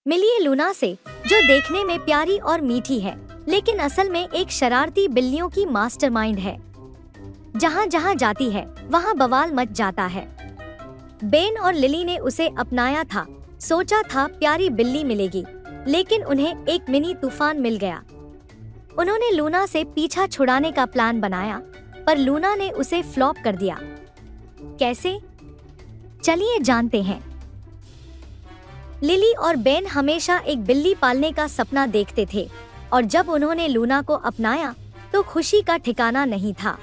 मिलिए लूना से, जो देखने में प्यारी और मीठी है, लेकिन असल में एक शरारती बिल्लियों की मास्टरमाइंड है। जहाँ जहाँ जाती है वहाँ बवाल मच जाता है। बेन और लिली ने उसे अपनाया था, सोचा था प्यारी बिल्ली मिलेगी, लेकिन उन्हें एक मिनी तूफान मिल गया। उन्होंने लूना से पीछा छुड़ाने का प्लान बनाया, पर लूना ने उसे फ्लॉप कर दिया। कैसे? चलिए जानते हैं। लिली और बेन हमेशा एक बिल्ली पालने का सपना देखते थे, और जब उन्होंने लूना को अपनाया तो खुशी का ठिकाना नहीं था।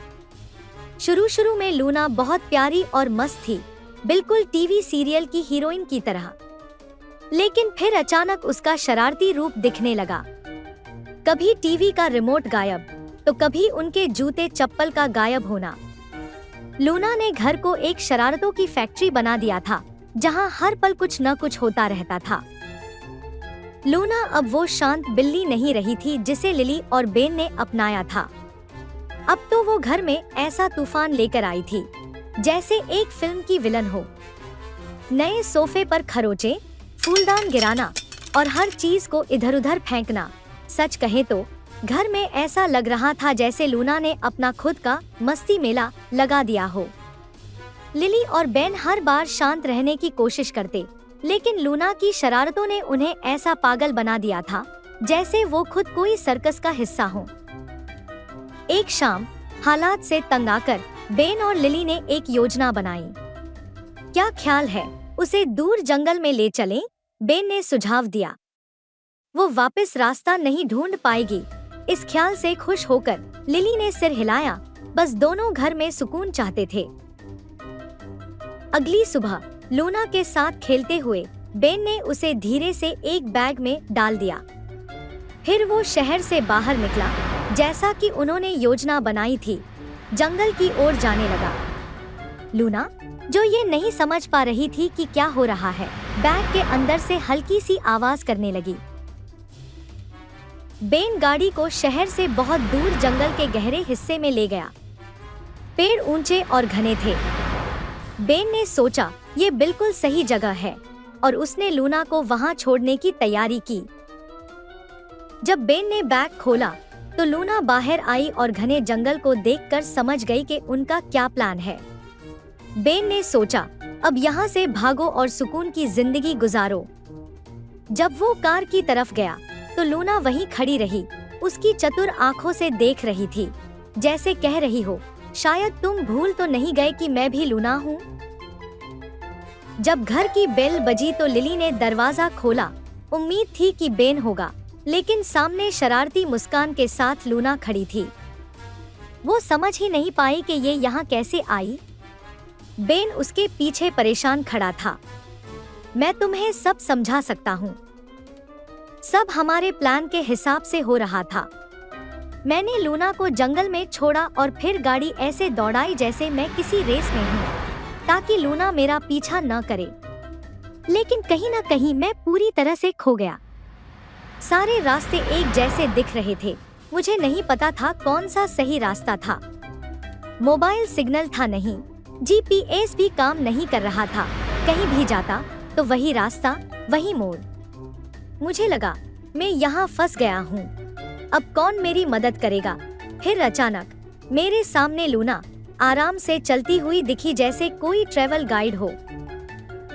शुरू में लूना बहुत प्यारी और मस्त थी, बिल्कुल टीवी सीरियल की हीरोइन की तरह। लेकिन फिर अचानक उसका शरारती रूप दिखने लगा। कभी टीवी का रिमोट गायब, तो कभी उनके जूते चप्पल का गायब होना। लूना ने घर को एक शरारतों की फैक्ट्री बना दिया था, जहां हर पल कुछ न कुछ होता रहता था। लूना अब वो शांत बिल्ली नहीं रही थी जिसे लिली और बेन ने अपनाया था। अब तो वो घर में ऐसा तूफान लेकर आई थी जैसे एक फिल्म की विलन हो। नए सोफे पर खरोचे, फूलदान गिराना और हर चीज को इधर-उधर फेंकना। सच कहे तो घर में ऐसा लग रहा था जैसे लूना ने अपना खुद का मस्ती मेला लगा दिया हो। लिली और बेन हर बार शांत रहने की कोशिश करते, लेकिन लूना की शरारतों ने उन्हें ऐसा पागल बना दिया था जैसे वो खुद कोई सर्कस का हिस्सा हो। एक शाम हालात से तंग आकर बेन और लिली ने एक योजना बनाई। क्या ख्याल है उसे दूर जंगल में ले चलें? बेन ने सुझाव दिया। वो वापस रास्ता नहीं ढूंढ पाएगी। इस ख्याल से खुश होकर लिली ने सिर हिलाया। बस दोनों घर में सुकून चाहते थे। अगली सुबह लूना के साथ खेलते हुए बेन ने उसे धीरे से एक बैग में डाल दिया। फिर वो शहर से बाहर निकला, जैसा कि उन्होंने योजना बनाई थी, जंगल की ओर जाने लगा। लूना, जो ये नहीं समझ पा रही थी कि क्या हो रहा है, बैग के अंदर से हल्की सी आवाज करने लगी। बेन गाड़ी को शहर से बहुत दूर जंगल के गहरे हिस्से में ले गया। पेड़ ऊंचे और घने थे। बेन ने सोचा ये बिल्कुल सही जगह है, और उसने लूना को वहां छोड़ने की तैयारी की। जब बेन ने बैग खोला तो लूना बाहर आई और घने जंगल को देखकर समझ गई कि उनका क्या प्लान है। बेन ने सोचा अब यहाँ से भागो और सुकून की जिंदगी गुजारो। जब वो कार की तरफ गया तो लूना वहीं खड़ी रही, उसकी चतुर आंखों से देख रही थी, जैसे कह रही हो, शायद तुम भूल तो नहीं गए कि मैं भी लूना हूँ। जब घर की बेल बजी तो लिली ने दरवाजा खोला। उम्मीद थी कि बेन होगा, लेकिन सामने शरारती मुस्कान के साथ लूना खड़ी थी। वो समझ ही नहीं पाई कि ये यहाँ कैसे आई। बेन उसके पीछे परेशान खड़ा था। मैं तुम्हें सब समझा सकता हूँ। सब हमारे प्लान के हिसाब से हो रहा था। मैंने लूना को जंगल में छोड़ा और फिर गाड़ी ऐसे दौड़ाई जैसे मैं किसी रेस में हूँ, ताकि लूना मेरा पीछा न करे। लेकिन कहीं न कहीं मैं पूरी तरह से खो गया। सारे रास्ते एक जैसे दिख रहे थे। मुझे नहीं पता था कौन सा सही रास्ता था। मोबाइल सिग्नल था नहीं, जीपीएस भी काम नहीं कर रहा था। कहीं भी जाता तो वही रास्ता, वही मोड़। मुझे लगा मैं यहाँ फंस गया हूँ। अब कौन मेरी मदद करेगा? फिर अचानक मेरे सामने लूना आराम से चलती हुई दिखी, जैसे कोई ट्रैवल गाइड हो।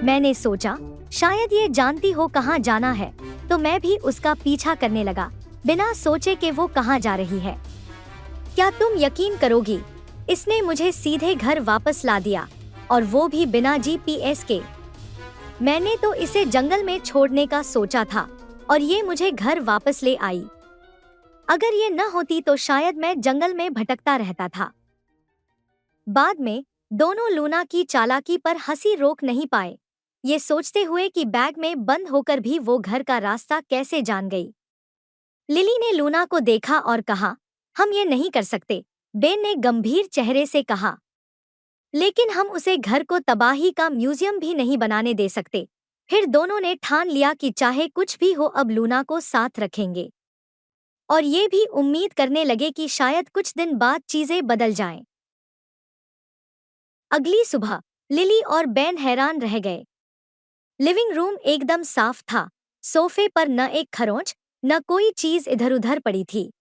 मैंने सोचा शायद ये जानती हो कहाँ जाना है, तो मैं भी उसका पीछा करने लगा, बिना सोचे कि वो कहाँ जा रही है। क्या तुम यकीन करोगी, इसने मुझे सीधे घर वापस ला दिया, और वो भी बिना जीपीएस के। मैंने तो इसे जंगल में छोड़ने का सोचा था, और ये मुझे घर वापस ले आई। अगर ये न होती तो शायद मैं जंगल में भटकता रहता था। बाद में दोनों लूना की चालाकी पर हंसी रोक नहीं पाए, ये सोचते हुए कि बैग में बंद होकर भी वो घर का रास्ता कैसे जान गई। लिली ने लूना को देखा और कहा, हम ये नहीं कर सकते। बेन ने गंभीर चेहरे से कहा, लेकिन हम उसे घर को तबाही का म्यूजियम भी नहीं बनाने दे सकते। फिर दोनों ने ठान लिया कि चाहे कुछ भी हो अब लूना को साथ रखेंगे, और ये भी उम्मीद करने लगे कि शायद कुछ दिन बाद चीजें बदल जाएं। अगली सुबह लिली और बेन हैरान रह गए। लिविंग रूम एकदम साफ था, सोफे पर न एक खरोंच, न कोई चीज इधर उधर पड़ी थी।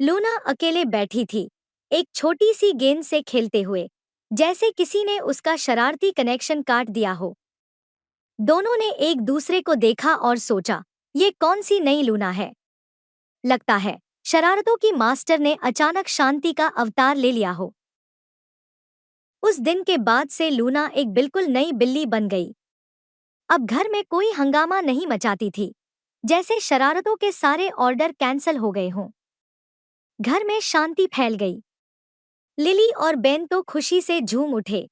लूना अकेले बैठी थी, एक छोटी सी गेंद से खेलते हुए, जैसे किसी ने उसका शरारती कनेक्शन काट दिया हो। दोनों ने एक दूसरे को देखा और सोचा, ये कौन सी नई लूना है? लगता है शरारतों की मास्टर ने अचानक शांति का अवतार ले लिया हो। उस दिन के बाद से लूना एक बिल्कुल नई बिल्ली बन गई। अब घर में कोई हंगामा नहीं मचाती थी, जैसे शरारतों के सारे ऑर्डर कैंसल हो गए हों। घर में शांति फैल गई। लिली और बेन तो खुशी से झूम उठे।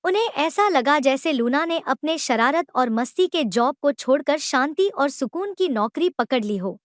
उन्हें ऐसा लगा जैसे लूना ने अपने शरारत और मस्ती के जॉब को छोड़कर शांति और सुकून की नौकरी पकड़ ली हो।